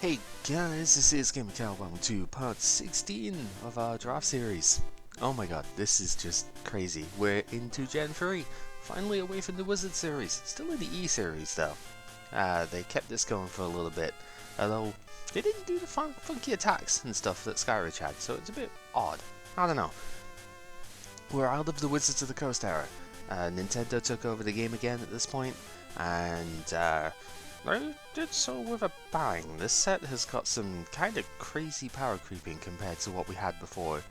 Hey guys, this is GamerCow. Welcome to part 16 of our draft series. Oh my god, this is just crazy. We're into Gen 3, finally away from the Wizard series. Still in the E series though. They kept this going for a little bit, although they didn't do the funky attacks and stuff that Skyridge had, so it's a bit odd. I don't know. We're out of the Wizards of the Coast era. Nintendo took over the game again at this point, and they did so with a bang. This set has got some kind of crazy power creeping compared to what we had before.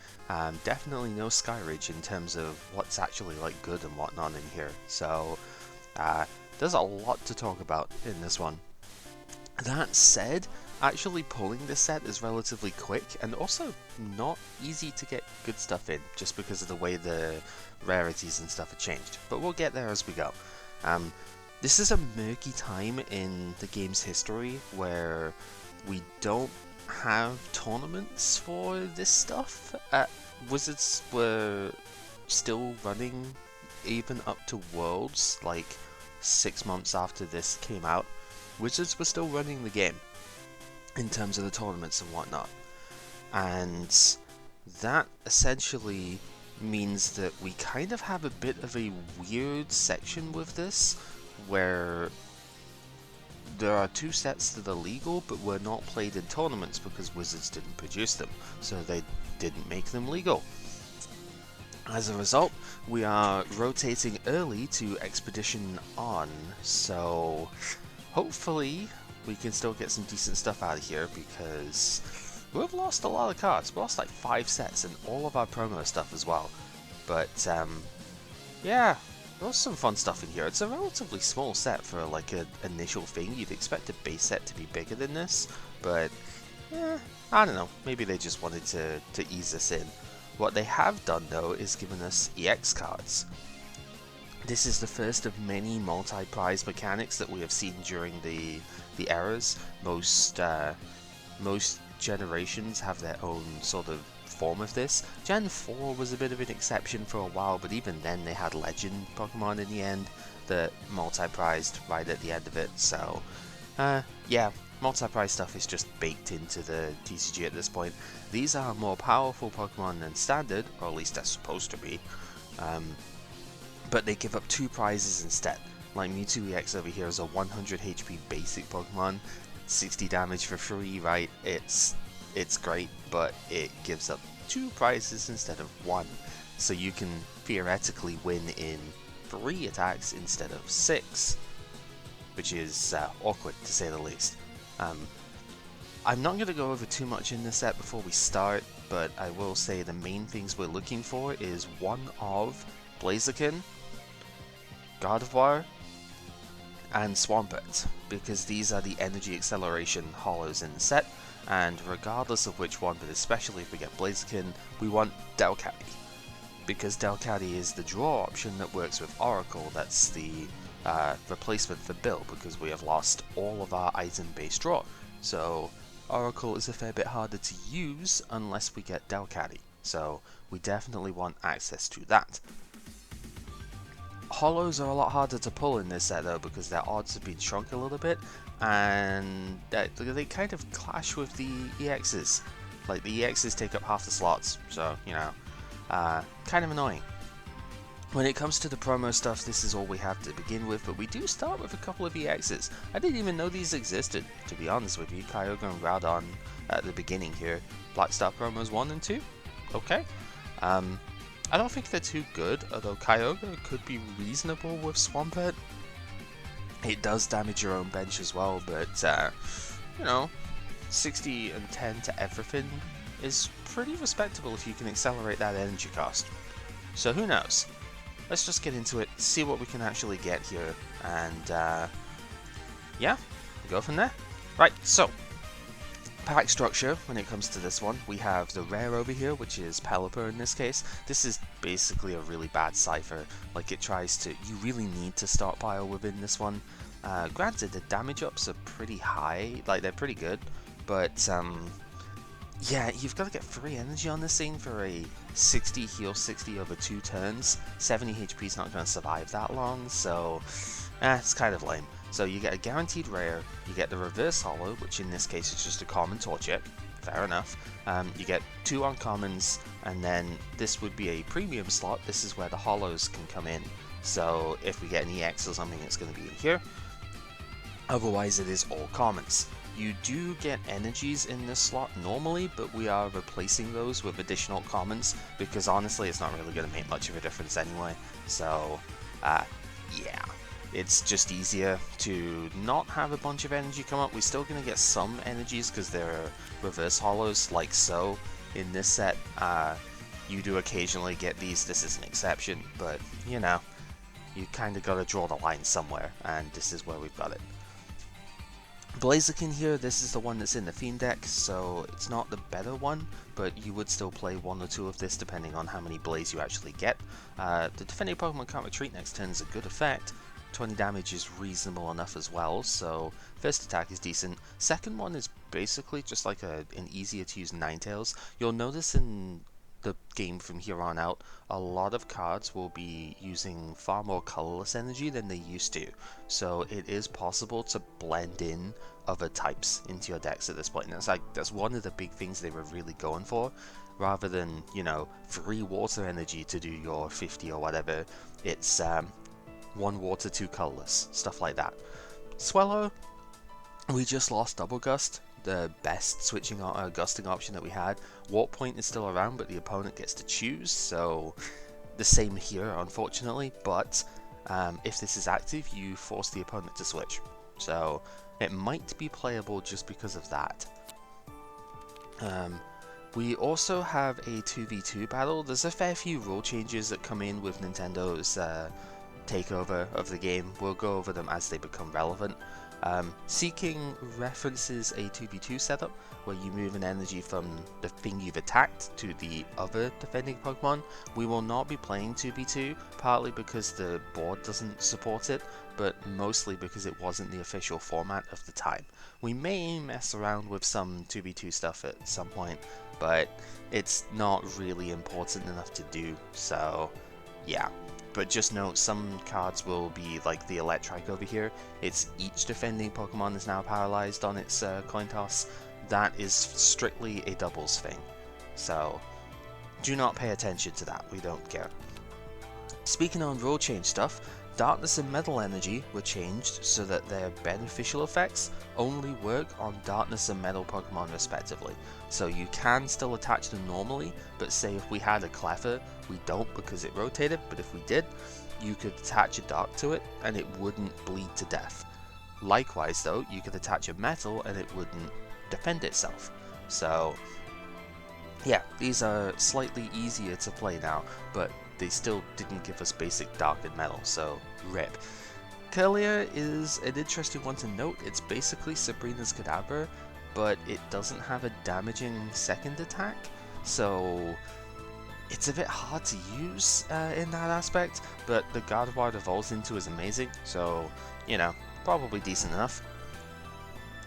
Definitely no Skyridge in terms of what's actually like good and whatnot in here. So there's a lot to talk about in this one. That said, actually pulling this set is relatively quick and also not easy to get good stuff in, just because of the way the rarities and stuff have changed. But we'll get there as we go. This is a murky time in the game's history where we don't have tournaments for this stuff. Wizards were still running even up to Worlds, like 6 months after this came out. Wizards were still running the game in terms of the tournaments and whatnot. And that essentially means that we kind of have a bit of a weird section with this, where there are two sets that are legal but were not played in tournaments because Wizards didn't produce them, so they didn't make them legal. As a result, we are rotating early to Expedition On, so hopefully we can still get some decent stuff out of here, because we've lost a lot of cards. We lost like 5 sets and all of our promo stuff as well. But yeah, there's some fun stuff in here. It's a relatively small set for like an initial thing. You'd expect a base set to be bigger than this, but I don't know. Maybe they just wanted to ease us in. What they have done though is given us EX cards. This is the first of many multi-prize mechanics that we have seen during the eras. Most generations have their own sort of form of this. Gen 4 was a bit of an exception for a while, but even then they had legend Pokemon in the end that multi-prized right at the end of it. So yeah, multi-prize stuff is just baked into the TCG at this point. These are more powerful Pokemon than standard, or at least they're supposed to be, but they give up 2 prizes instead. Like Mewtwo EX over here is a 100 HP basic Pokemon, 60 damage for free, right? It's great, but it gives up 2 prizes instead of 1, so you can theoretically win in 3 attacks instead of 6, which is awkward to say the least. I'm not going to go over too much in this set before we start, but I will say the main things we're looking for is one of Blaziken, Gardevoir, and Swampert, because these are the energy acceleration hollows in the set, and regardless of which one, but especially if we get Blaziken, we want Delcatty, because Delcatty is the draw option that works with Oracle. That's the replacement for Bill, because we have lost all of our item-based draw, so Oracle is a fair bit harder to use unless we get Delcatty, so we definitely want access to that. Hollows are a lot harder to pull in this set though, because their odds have been shrunk a little bit, and they kind of clash with the EXs. Like, the EXs take up half the slots, so, you know, kind of annoying. When it comes to the promo stuff, this is all we have to begin with, but we do start with a couple of EXs. I didn't even know these existed, to be honest with you. Kyogre and Groudon at the beginning here. Black Star promos 1 and 2, okay. I don't think they're too good, although Kyogre could be reasonable with Swampert. It does damage your own bench as well, but you know, 60 and 10 to everything is pretty respectable if you can accelerate that energy cost. So who knows? Let's just get into it, see what we can actually get here, and yeah, go from there. Right, so pack structure, when it comes to this one, we have the rare over here, which is Pelipper in this case. This is basically a really bad Cipher. Like, it tries to, you really need to stockpile within this one. Granted, the damage ups are pretty high, like they're pretty good, but yeah, you've got to get 3 energy on this thing for a 60 heal 60 over 2 turns. 70 HP is not going to survive that long, so it's kind of lame. So you get a guaranteed rare, you get the reverse holo, which in this case is just a common Torchic, fair enough. You get 2 uncommons, and then this would be a premium slot. This is where the holos can come in. So if we get an EX or something, it's going to be in here. Otherwise it is all commons. You do get energies in this slot normally, but we are replacing those with additional commons, because honestly it's not really going to make much of a difference anyway. So yeah, it's just easier to not have a bunch of energy come up. We're still going to get some energies because there are reverse holos like so. In this set, you do occasionally get these. This is an exception, but you know, you kind of got to draw the line somewhere, and this is where we've got it. Blaziken here, this is the one that's in the Fiend deck, so it's not the better one, but you would still play 1 or 2 of this depending on how many Blaze you actually get. The defending Pokemon can't retreat next turn is a good effect. 20 damage is reasonable enough as well, so first attack is decent. Second one is basically just like an easier to use Ninetales. You'll notice in the game from here on out, a lot of cards will be using far more colorless energy than they used to. So it is possible to blend in other types into your decks at this point. And that's one of the big things they were really going for. Rather than, you know, 3 water energy to do your 50 or whatever, it's 1 water, 2 colorless, stuff like that. Swellow, we just lost Double Gust, the best switching gusting option that we had. Warp Point is still around, but the opponent gets to choose, so the same here unfortunately, but if this is active you force the opponent to switch, so it might be playable just because of that. We also have a 2v2 battle. There's a fair few rule changes that come in with Nintendo's takeover of the game. We'll go over them as they become relevant. Seeking references a 2v2 setup where you move an energy from the thing you've attacked to the other defending Pokemon. We will not be playing 2v2, partly because the board doesn't support it, but mostly because it wasn't the official format of the time. We may mess around with some 2v2 stuff at some point, but it's not really important enough to do, so yeah. But just note, some cards will be like the Electrike over here. It's each defending Pokemon is now paralyzed on its coin toss. That is strictly a doubles thing. So do not pay attention to that, we don't care. Speaking on rule change stuff, Darkness and Metal Energy were changed so that their beneficial effects only work on Darkness and Metal Pokemon respectively. So you can still attach them normally, but say if we had a Cipher, we don't because it rotated, but if we did, you could attach a Dark to it and it wouldn't bleed to death. Likewise though, you could attach a Metal and it wouldn't defend itself. So yeah, these are slightly easier to play now, but they still didn't give us basic Dark and Metal, so rip. Curlier is an interesting one to note. It's basically Sabrina's Kadabra, but it doesn't have a damaging second attack, so it's a bit hard to use in that aspect, but the Gardevoir evolves into is amazing, so, you know, probably decent enough.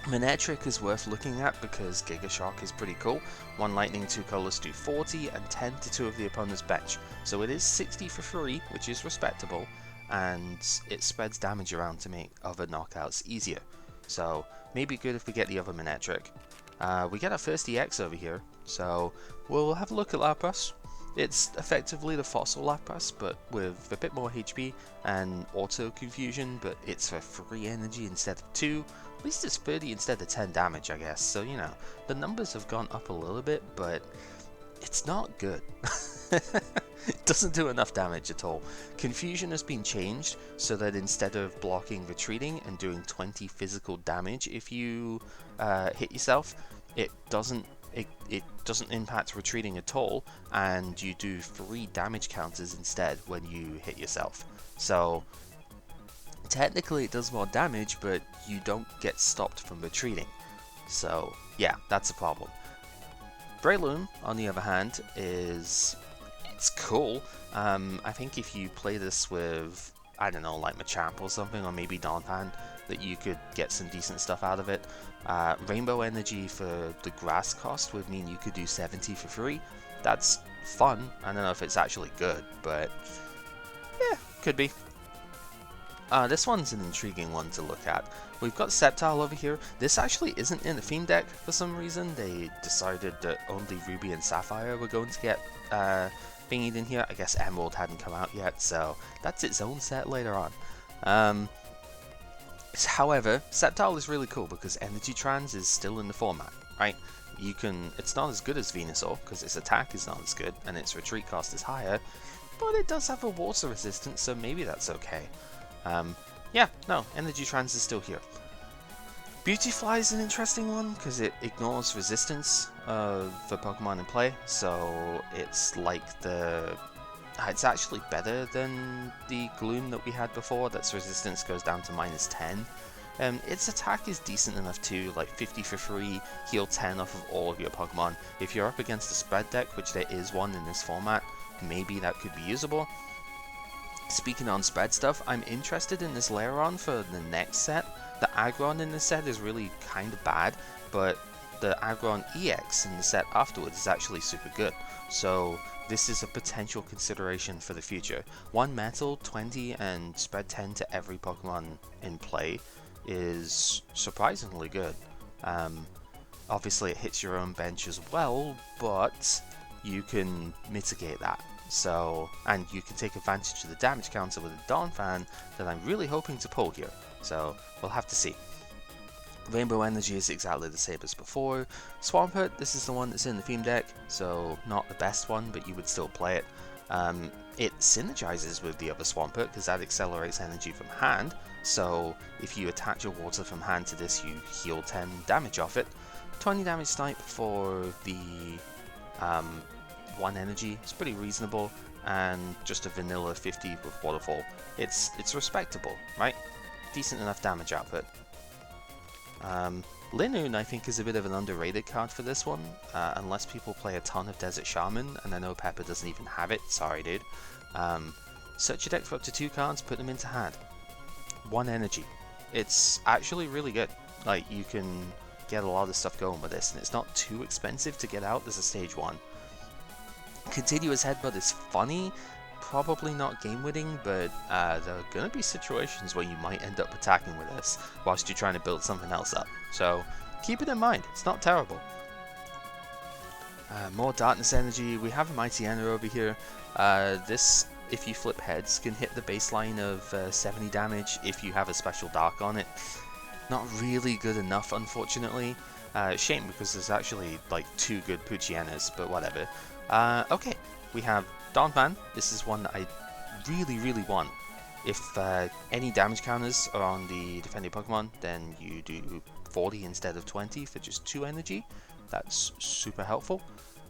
Manectric is worth looking at because Giga Shock is pretty cool. 1 lightning, 2 colors do 40, and 10 to 2 of the opponent's bench. So it is 60 for free, which is respectable, and it spreads damage around to make other knockouts easier. So maybe good if we get the other Manectric. We get our first EX over here, so we'll have a look at Lapras. It's effectively the fossil Lapras, but with a bit more HP and auto confusion, but it's for 3 energy instead of 2. At least it's 30 instead of 10 damage, I guess, so you know, the numbers have gone up a little bit, but it's not good. It doesn't do enough damage at all. Confusion has been changed so that instead of blocking retreating and doing 20 physical damage if you hit yourself, it doesn't impact retreating at all, and you do 3 damage counters instead when you hit yourself. So technically it does more damage, but you don't get stopped from retreating. So yeah, that's a problem. Breloom, on the other hand, it's cool. I think if you play this with, I don't know, like Machamp or something, or maybe Donphan, that you could get some decent stuff out of it. Rainbow Energy for the grass cost would mean you could do 70 for free. That's fun. I don't know if it's actually good, but yeah, could be. This one's an intriguing one to look at. We've got Sceptile over here. This actually isn't in the theme deck for some reason. They decided that only Ruby and Sapphire were going to get thingied in here. I guess Emerald hadn't come out yet, so that's its own set later on. However, Sceptile is really cool because Energy Trans is still in the format, right? It's not as good as Venusaur because its attack is not as good and its retreat cost is higher, but it does have a water resistance, so maybe that's okay. Yeah, no, Energy Trans is still here. Beautifly is an interesting one because it ignores resistance for Pokemon in play, so it's like it's actually better than the Gloom that we had before, that's resistance goes down to -10. Its attack is decent enough too, like 50 for free, heal 10 off of all of your Pokemon. If you're up against a spread deck, which there is one in this format, maybe that could be usable. Speaking on spread stuff, I'm interested in this Lairon for the next set. The Aggron in this set is really kind of bad, but the Aggron EX in the set afterwards is actually super good. So this is a potential consideration for the future. 1 metal, 20, and spread 10 to every Pokemon in play is surprisingly good. Obviously it hits your own bench as well, but you can mitigate that. So, and you can take advantage of the damage counter with a Donphan that I'm really hoping to pull here. So, we'll have to see. Rainbow Energy is exactly the same as before. Swampert, this is the one that's in the theme deck, so not the best one, but you would still play it. It synergizes with the other Swampert because that accelerates energy from hand, so if you attach a water from hand to this, you heal 10 damage off it. 20 damage snipe for the 1 energy, it's pretty reasonable, and just a vanilla 50 with waterfall. It's respectable, right? Decent enough damage output. Linoon, I think, is a bit of an underrated card for this one, unless people play a ton of Desert Shaman, and I know Pepper doesn't even have it, sorry dude. Search your deck for up to 2 cards, put them into hand. 1 energy. It's actually really good. Like, you can get a lot of stuff going with this, and it's not too expensive to get out as a stage 1. Continuous Headbutt is funny, probably not game winning, but there are going to be situations where you might end up attacking with this whilst you're trying to build something else up. So keep it in mind, it's not terrible. More Darkness Energy, we have a Mightyena over here. This, if you flip heads, can hit the baseline of 70 damage if you have a special dark on it. Not really good enough, unfortunately. Shame, because there's actually like 2 good Poochyenas, but whatever. Okay, we have Donphan. This is one that I really want. If any damage counters are on the defending Pokemon, then you do 40 instead of 20 for just 2 energy. That's super helpful.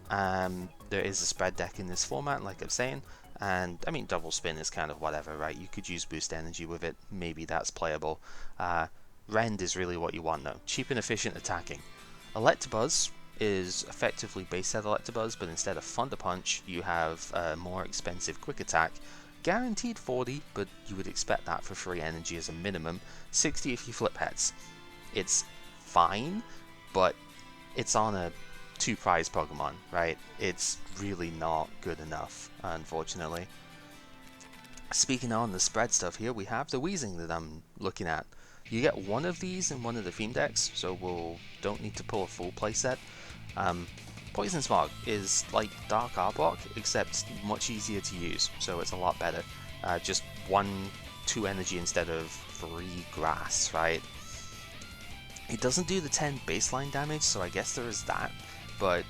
There is a spread deck in this format, like I'm saying, and I mean double spin is kind of whatever, right? You could use boost energy with it, maybe that's playable. Rend is really what you want though, cheap and efficient attacking. Electabuzz is effectively base set Electabuzz, but instead of Thunder Punch, you have a more expensive quick attack. Guaranteed 40, but you would expect that for free energy as a minimum. 60 if you flip heads. It's fine, but it's on a 2 prize Pokemon, right? It's really not good enough, unfortunately. Speaking on the spread stuff here, we have the Weezing that I'm looking at. You get one of these in one of the theme decks, so we don't need to pull a full playset. Poison Smog is like Dark Arbok, except much easier to use, so it's a lot better. Just 1-2 energy instead of 3 grass, right? It doesn't do the 10 baseline damage, so I guess there is that, but,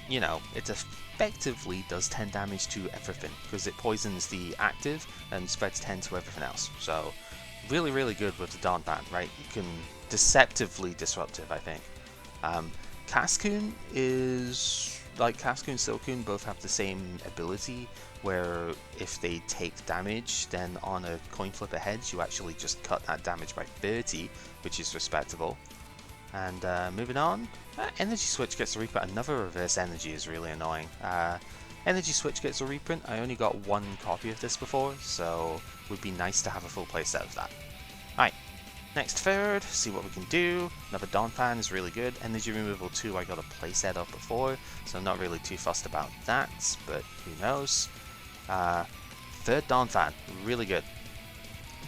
you know, it effectively does 10 damage to everything, because it poisons the active and spreads 10 to everything else, so really good with the Donphan, right? You can deceptively disruptive, I think. Cascoon is, like Cascoon and Silcoon both have the same ability, where if they take damage, then on a coin flip of heads, you actually just cut that damage by 30, which is respectable. And moving on, Energy Switch gets a reprint. Another reverse energy is really annoying. Energy Switch gets a reprint. I only got 1 copy of this before, so it would be nice to have a full playset of that. Alright, next third, see what we can do. Another Donphan is really good. Energy Removal 2 I got a playset of before, so I'm not really too fussed about that, but who knows. Third Donphan, really good.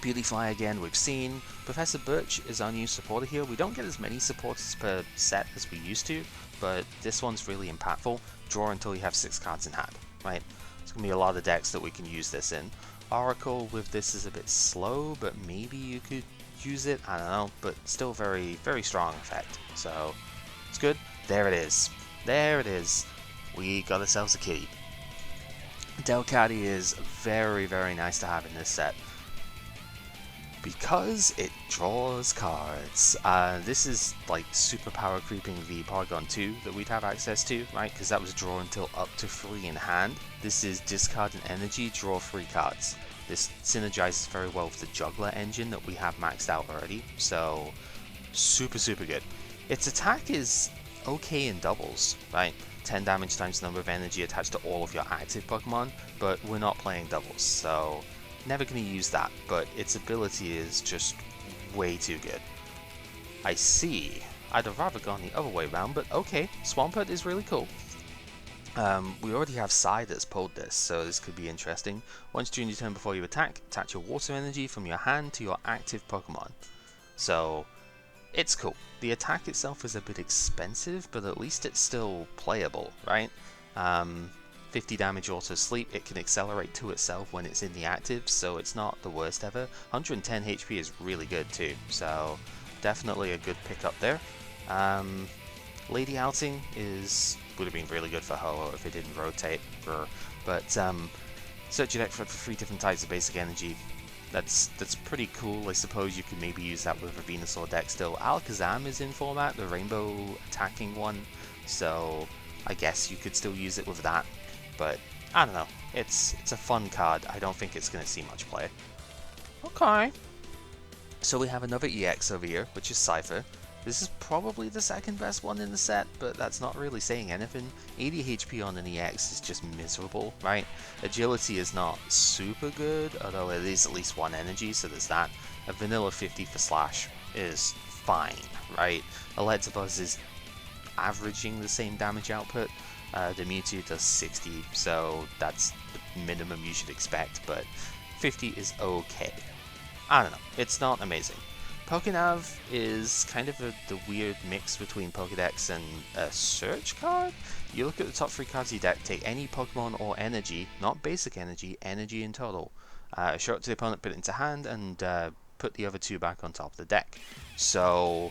Beautyfly again we've seen. Professor Birch is our new supporter here. We don't get as many supporters per set as we used to, but this one's really impactful. Draw until you have 6 cards in hand, right? There's going to be a lot of decks that we can use this in. Oracle with this is a bit slow, but maybe you could use it, I don't know, but still very, very strong effect. So, it's good. There it is. There it is. We got ourselves a kitty. Delcatty is very, very nice to have in this set, because it draws cards. This is like super power creeping the Porygon 2 that we'd have access to, right? Because that was draw until up to 3 in hand. This is discard an energy, draw 3 cards. This synergizes very well with the Juggler engine that we have maxed out already, so super, super good. Its attack is okay in doubles, right? 10 damage times the number of energy attached to all of your active Pokemon, but we're not playing doubles, so never going to use that, but its ability is just way too good. I see. I'd have rather gone the other way around, but okay, Swampert is really cool. We already have Psy that's pulled this, so this could be interesting. Once during your turn before you attack, attach your water energy from your hand to your active Pokemon. So, it's cool. The attack itself is a bit expensive, but at least it's still playable, right? 50 damage auto sleep, it can accelerate to itself when it's in the active, so it's not the worst ever. 110 HP is really good too, so definitely a good pickup there. Lady Outing would have been really good for Ho-Oh if it didn't rotate, but search your deck for 3 different types of basic energy. That's pretty cool. I suppose you could maybe use that with a Venusaur deck still. Alakazam is in format, the rainbow attacking one, so I guess you could still use it with that. But I don't know. It's a fun card. I don't think it's going to see much play. Okay. So we have another EX over here, which is Cipher. This is probably the second best one in the set, but that's not really saying anything. 80 HP on an EX is just miserable, right? Agility is not super good, although it is at least 1 energy, so there's that. A vanilla 50 for Slash is fine, right? Electabuzz is averaging the same damage output. The Mewtwo does 60, so that's the minimum you should expect, but 50 is okay. I don't know, it's not amazing. Pokénav is kind of the weird mix between Pokédex and a search card. You look at the top 3 cards of your deck, take any Pokemon or energy, not basic energy, energy in total. Show it to the opponent, put it into hand, and put the other 2 back on top of the deck. So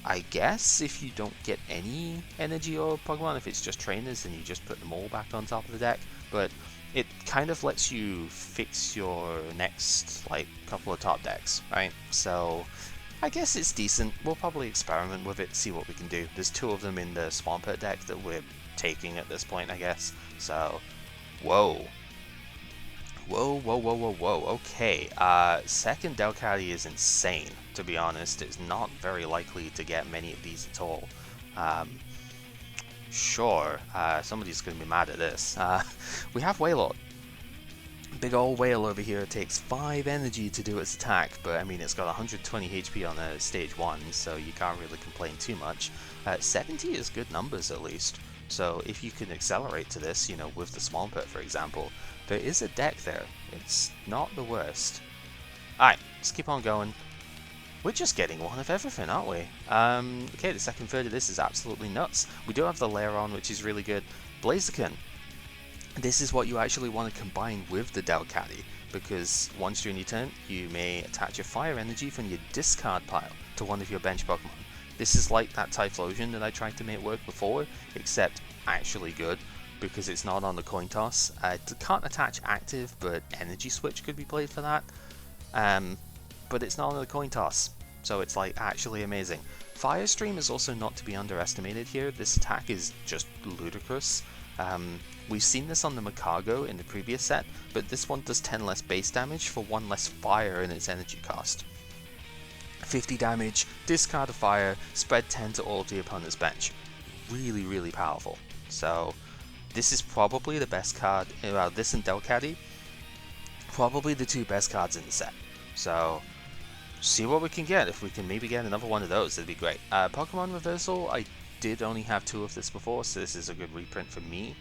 I guess if you don't get any energy or Pokemon, if it's just trainers, then you just put them all back on top of the deck. But it kind of lets you fix your next, like, couple of top decks, right? So I guess it's decent. We'll probably experiment with it, see what we can do. There's 2 of them in the Swampert deck that we're taking at this point, I guess. So, whoa. Whoa, whoa, whoa, whoa, whoa. Okay, second Delcatty is insane, to be honest. It's not very likely to get many of these at all. Sure, somebody's going to be mad at this. We have Wailord. Big ol' whale over here takes 5 energy to do its attack, but I mean it's got 120 HP on a stage 1, so you can't really complain too much. 70 is good numbers at least, so if you can accelerate to this, you know, with the Swampert for example, there is a deck there. It's not the worst. Alright, let's keep on going. We're just getting one of everything, aren't we? Okay, the second third of this is absolutely nuts. We do have the Lairon, which is really good. Blaziken. This is what you actually want to combine with the Delcatty, because once during your turn, you may attach a fire energy from your discard pile to one of your bench Pokemon. This is like that Typhlosion that I tried to make work before, except actually good, because it's not on the coin toss. It can't attach active, but Energy Switch could be played for that. But it's not on the coin toss, so it's like actually amazing. Fire Stream is also not to be underestimated here. This attack is just ludicrous. We've seen this on the Makago in the previous set, but this one does 10 less base damage for 1 less fire in its energy cost. 50 damage, discard a fire, spread 10 to all of the opponent's bench. Really, really powerful. So this is probably the best card, well, this and Delcatty, probably the 2 best cards in the set. So see what we can get. If we can maybe get another one of those, that'd be great. Pokemon Reversal, I did only have 2 of this before, so this is a good reprint for me,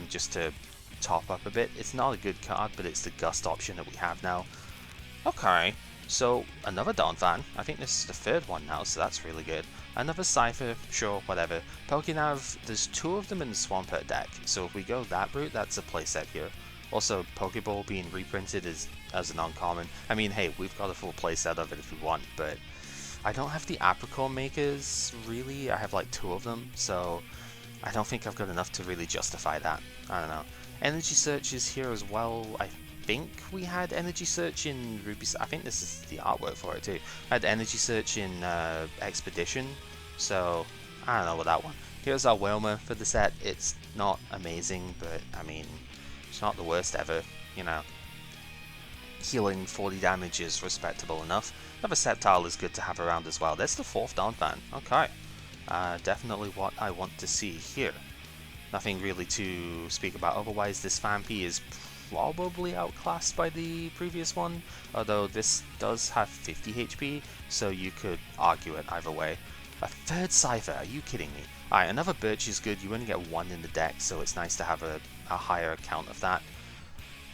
just to top up a bit. It's not a good card, but it's the Gust option that we have now. Okay, so another Donphan. I think this is the third one now, so that's really good. Another Cipher, sure, whatever. Pokénav, there's 2 of them in the Swampert deck, so if we go that route, that's a playset here. Also, Pokeball being reprinted as an uncommon. I mean, hey, we've got a full playset of it if we want, but I don't have the Apricorn makers, really. I have like 2 of them, so I don't think I've got enough to really justify that. I don't know. Energy Search is here as well. I think we had Energy Search in Ruby. I think this is the artwork for it too. I had Energy Search in Expedition, so I don't know with that one. Here's our Wilma for the set. It's not amazing, but I mean, it's not the worst ever, you know. Healing 40 damage is respectable enough. Another Sceptile is good to have around as well. That's the 4th Donphan. Okay. Definitely what I want to see here. Nothing really to speak about otherwise. This Phanpy is probably outclassed by the previous one, although this does have 50 HP, so you could argue it either way. A 3rd Cipher, are you kidding me? Alright, another Birch is good. You only get 1 in the deck, so it's nice to have a higher count of that.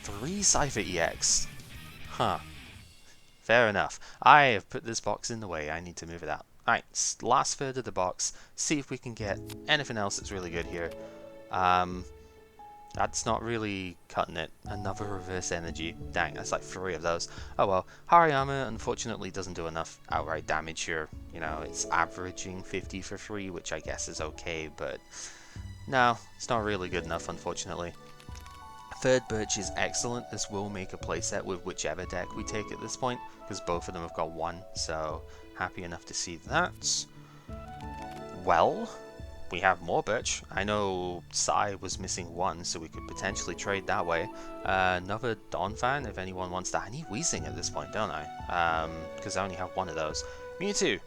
3 Cipher EX. Huh. Fair enough. I have put this box in the way. I need to move it out. Alright, last third of the box. See if we can get anything else that's really good here. That's not really cutting it. Another reverse energy. Dang, that's like 3 of those. Oh well. Hariyama unfortunately doesn't do enough outright damage here. You know, it's averaging 50 for 3, which I guess is okay, but no, it's not really good enough, unfortunately. 3rd Birch is excellent. This will make a playset with whichever deck we take at this point, because both of them have got 1, so happy enough to see that. Well, we have more Birch. I know Sai was missing 1, so we could potentially trade that way. Another Donphan, if anyone wants that. I need Weezing at this point, don't I? Because I only have 1 of those. Mewtwo!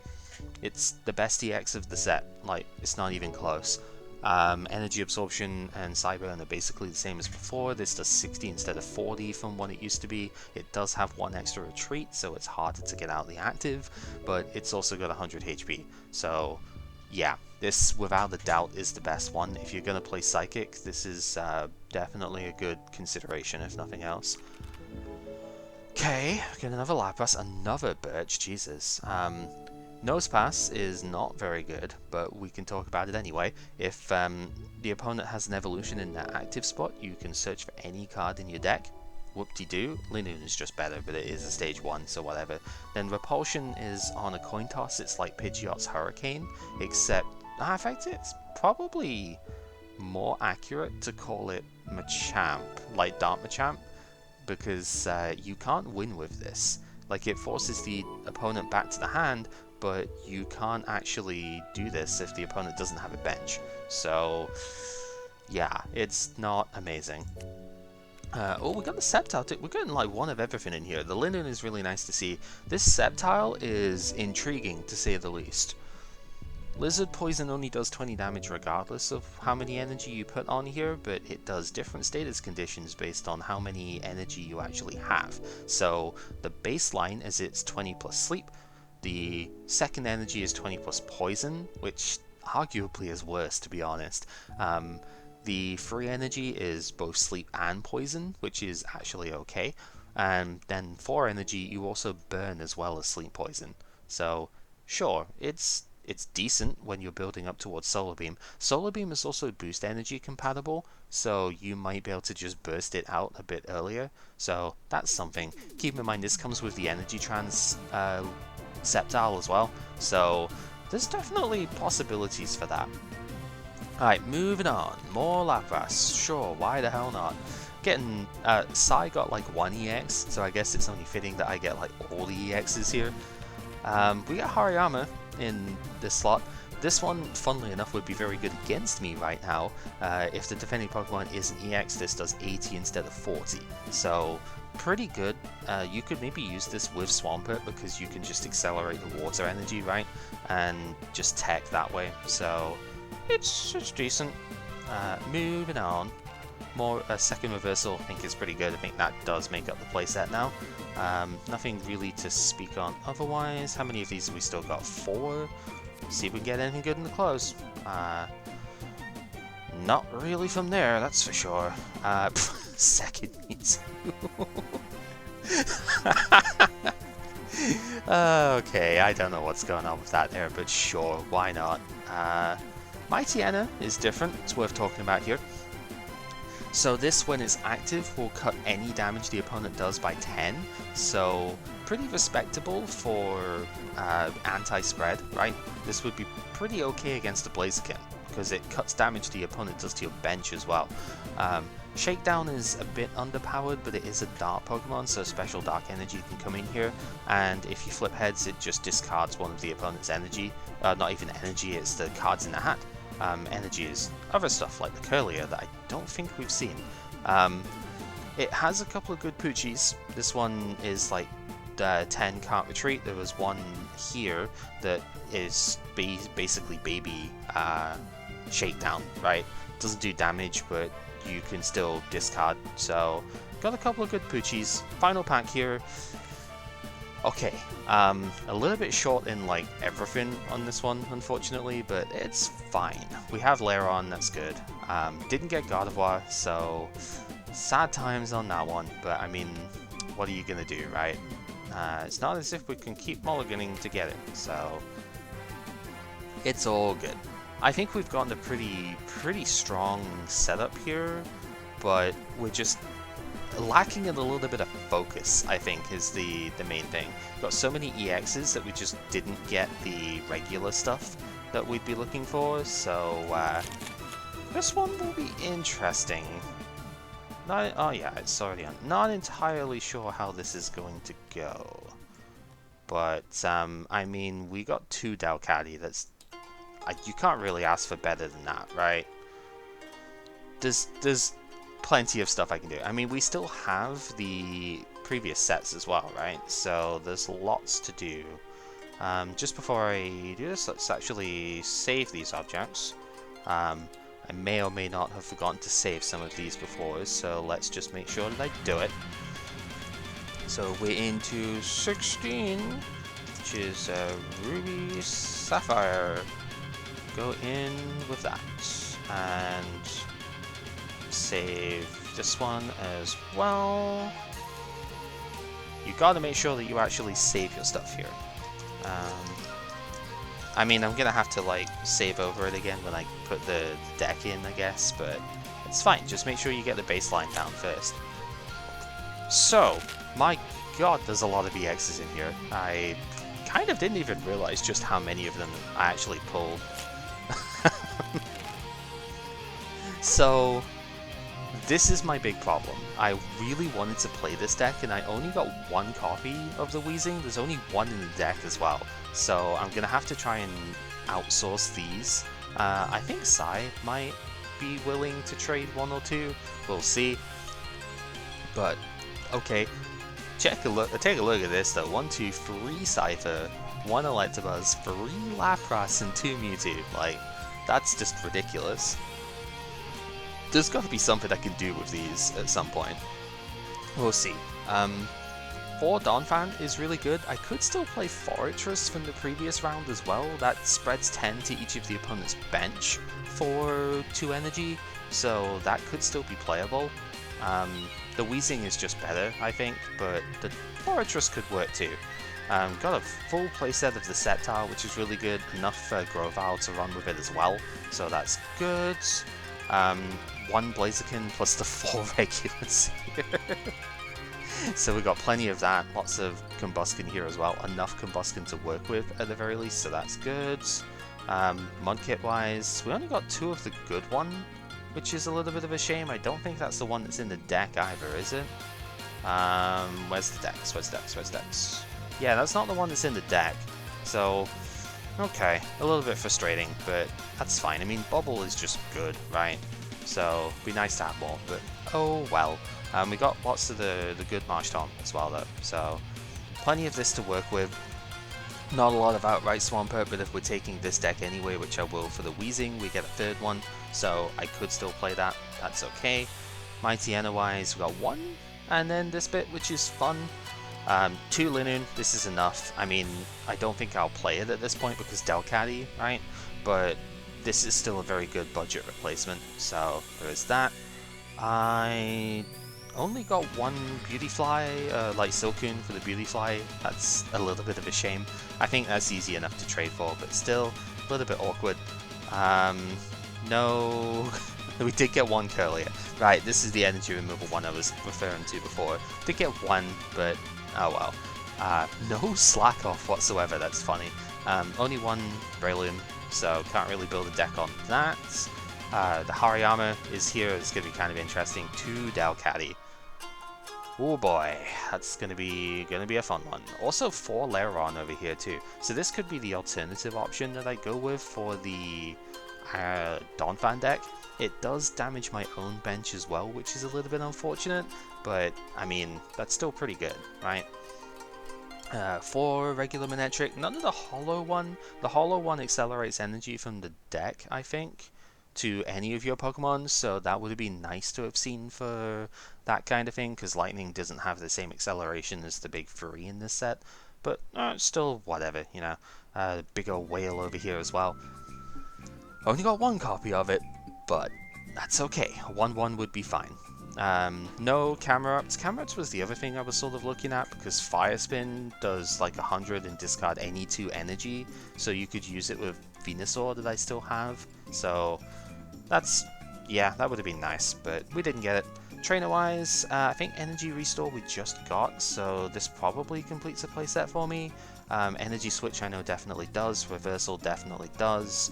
It's the best EX of the set. Like, it's not even close. Energy Absorption and Cyburn are basically the same as before. This does 60 instead of 40 from what it used to be. It does have 1 extra retreat, so it's harder to get out the active, but it's also got 100 HP. So, yeah, this without a doubt is the best one. If you're going to play Psychic, this is definitely a good consideration, if nothing else. Okay, get another Lapras, another Birch, Jesus. Nosepass is not very good, but we can talk about it anyway. If the opponent has an evolution in their active spot, you can search for any card in your deck. Whoop-de-doo. Linoon is just better, but it is a stage 1, so whatever. Then Repulsion is on a coin toss. It's like Pidgeot's Hurricane, except in fact it's probably more accurate to call it Machamp, like Dark Machamp, because you can't win with this. Like, it forces the opponent back to the hand, but you can't actually do this if the opponent doesn't have a bench. So, yeah, it's not amazing. Oh, we got the Sceptile too. We're getting like 1 of everything in here. The Linoon is really nice to see. This Sceptile is intriguing, to say the least. Lizard Poison only does 20 damage regardless of how many energy you put on here, but it does different status conditions based on how many energy you actually have. So the baseline is it's 20 plus sleep. The second energy is 20 plus poison, which arguably is worse, to be honest. The free energy is both sleep and poison, which is actually okay. And then for energy, you also burn as well as sleep poison. So sure, it's decent when you're building up towards Solar Beam. Solar Beam is also boost energy compatible, so you might be able to just burst it out a bit earlier. So that's something. Keep in mind this comes with the Energy Trans Sceptile as well, so there's definitely possibilities for that. Alright, moving on. More Lapras. Sure, why the hell not? Getting, Sai got like 1 EX, so I guess it's only fitting that I get like all the EXs here. We got Hariyama in this slot. This one, funnily enough, would be very good against me right now. If the defending Pokemon is an EX, this does 80 instead of 40. So, pretty good. You could maybe use this with Swampert because you can just accelerate the water energy, right? And just tech that way. So, it's decent. Moving on. More second reversal, I think is pretty good. I think that does make up the playset now. Nothing really to speak on otherwise. How many of these have we still got? 4? See if we can get anything good in the close. Not really from there, that's for sure. Second Mewtwo. Okay, I don't know what's going on with that there, but sure, why not? Mighty Enna is different, it's worth talking about here. So this, when it's active, will cut any damage the opponent does by 10, so pretty respectable for anti-spread, right? This would be pretty okay against the Blaziken, because it cuts damage the opponent does to your bench as well. Shakedown is a bit underpowered, but it is a dark Pokemon, so special dark energy can come in here, and if you flip heads, it just discards one of the opponent's energy. Not even energy, it's the cards in the hat. Energy is other stuff like the Curlier that I don't think we've seen. It has a couple of good Poochies. This one is like 10 can't retreat. There was one here that is basically baby Shakedown, right? Doesn't do damage, but you can still discard. So got a couple of good Poochies. Final pack here. Okay, a little bit short in like everything on this one, unfortunately, but it's fine. We have Lairon, that's good. Didn't get Gardevoir, so sad times on that one, but I mean, what are you gonna do, right? It's not as if we can keep mulliganing to get it, so it's all good. I think we've gotten a pretty strong setup here, but we're just lacking in a little bit of focus, I think, is the main thing. We've got so many EXs that we just didn't get the regular stuff that we'd be looking for, so this one will be interesting. Oh yeah, it's already on. Not entirely sure how this is going to go, but I mean, we got 2 Delcatty. That's you can't really ask for better than that, right? There's plenty of stuff I can do. I mean, we still have the previous sets as well, right? So there's lots to do. Just before I do this, let's actually save these objects. I may or may not have forgotten to save some of these before, so let's just make sure that I do it. So we're into 16, which is Ruby Sapphire. Go in with that, and save this one as well. You gotta make sure that you actually save your stuff here. I mean, I'm gonna have to like save over it again when I put the deck in, I guess, but it's fine. Just make sure you get the baseline down first. So, my god, there's a lot of EXs in here. I kind of didn't even realize just how many of them I actually pulled. So, this is my big problem. I really wanted to play this deck, and I only got 1 copy of the Weezing. There's only 1 in the deck as well, so I'm gonna have to try and outsource these. I think Sai might be willing to trade 1 or 2. We'll see. But okay, take a look at this though. 1, 2, 3 Cipher, 1 Electabuzz, 3 Lapras, and 2 Mewtwo. Like, that's just ridiculous. There's got to be something I can do with these at some point. We'll see. 4 Donphan is really good. I could still play Fortress from the previous round as well. That spreads 10 to each of the opponent's bench for 2 energy, so that could still be playable. The Weezing is just better, I think, but the Fortress could work too. Got a full playset of the Sceptile, which is really good. Enough Grovyle to run with it as well, so that's good. 1 Blaziken plus the 4 regulars here. So we got plenty of that, lots of Combuskin here as well, enough Combuskin to work with at the very least, so that's good. Mudkip wise, we only got 2 of the good one, which is a little bit of a shame. I don't think that's the one that's in the deck either, is it? Where's the Dex? Where's Dex? Yeah, that's not the one that's in the deck, so okay, a little bit frustrating, but that's fine. I mean, Bubble is just good, right? So, it'd be nice to have more, but oh well. We got lots of the good Marshtomp as well though, so plenty of this to work with. Not a lot of outright Swampert, but if we're taking this deck anyway, which I will for the Weezing, we get a 3rd one, so I could still play that, that's okay. Mighty Enna wise, we got 1, and then this bit, which is fun. 2 Linoon, this is enough. I mean, I don't think I'll play it at this point because Delcatty, right? But this is still a very good budget replacement, so there is that. I only got one Beautyfly, like Silcoon for the Beautyfly. That's a little bit of a shame. I think that's easy enough to trade for, but still a little bit awkward. No, we did get one Curlier. Right, this is the energy removal one I was referring to before. Did get one, but oh well. No slack off whatsoever, that's funny. Only one Breloom, so can't really build a deck on that. The Hariyama is here, it's going to be kind of interesting. 2 Dalcatty. Oh boy, that's going to be a fun one. Also 4 Lairon over here too. So this could be the alternative option that I go with for the Donphan deck. It does damage my own bench as well, which is a little bit unfortunate, but I mean, that's still pretty good, right? 4 regular Manectric, none of the hollow one. The hollow one accelerates energy from the deck, I think, to any of your Pokemon, so that would have been nice to have seen for that kind of thing, because Lightning doesn't have the same acceleration as the big 3 in this set, but still whatever, you know. Big old whale over here as well. Only got 1 copy of it, but that's okay. 1/1 would be fine. No camera ups. Camera ups was the other thing I was sort of looking at, because Fire Spin does like 100 and discard any 2 energy, so you could use it with Venusaur that I still have. So that's, yeah, that would have been nice, but we didn't get it. Trainer wise, I think Energy Restore we just got, so this probably completes a playset for me. Energy Switch I know definitely does, Reversal definitely does.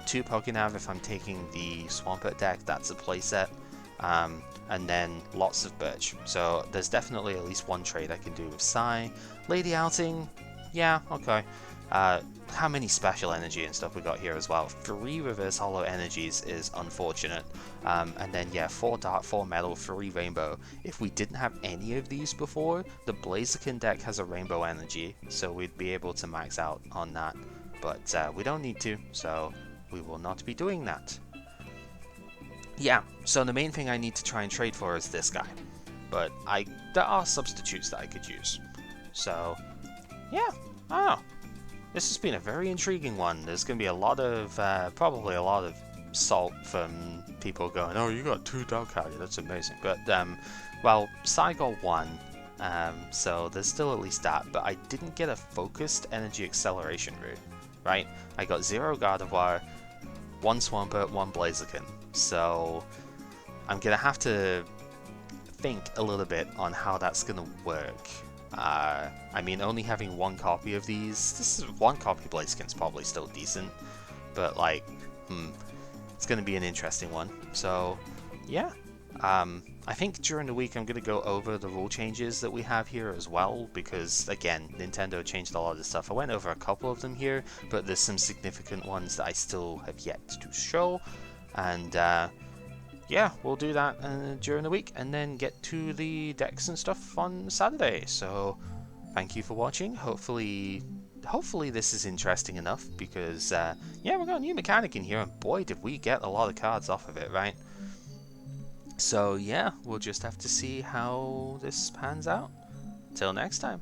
2 Pokénav if I'm taking the Swampert deck, that's a playset. And then lots of Birch. So there's definitely at least 1 trade I can do with Psy. Lady Outing, yeah, okay. How many special energy and stuff we got here as well? 3 reverse hollow energies is unfortunate. And then yeah, 4 dark, 4 metal, 3 rainbow. If we didn't have any of these before, the Blaziken deck has a rainbow energy, so we'd be able to max out on that. But we don't need to, so we will not be doing that. Yeah, so the main thing I need to try and trade for is this guy. But there are substitutes that I could use. So, yeah, I don't know. This has been a very intriguing one. There's going to be a lot of, probably a lot of salt from people going, oh, you got 2 Dalcatty, that's amazing. But, well, Psy got 1, so there's still at least that. But I didn't get a focused energy acceleration route, right? I got 0 Gardevoir, 1 Swampert, 1 Blaziken. So I'm going to have to think a little bit on how that's going to work. I mean, only having 1 copy of these, this is 1 copy Blaziken's probably still decent, but like, it's going to be an interesting one. So yeah, I think during the week I'm going to go over the rule changes that we have here as well, because again, Nintendo changed a lot of stuff. I went over a couple of them here, but there's some significant ones that I still have yet to show. And yeah, we'll do that during the week and then get to the decks and stuff on Saturday. So thank you for watching. Hopefully this is interesting enough, because yeah, we got a new mechanic in here, and boy did we get a lot of cards off of it, right? So yeah, we'll just have to see how this pans out. Till next time.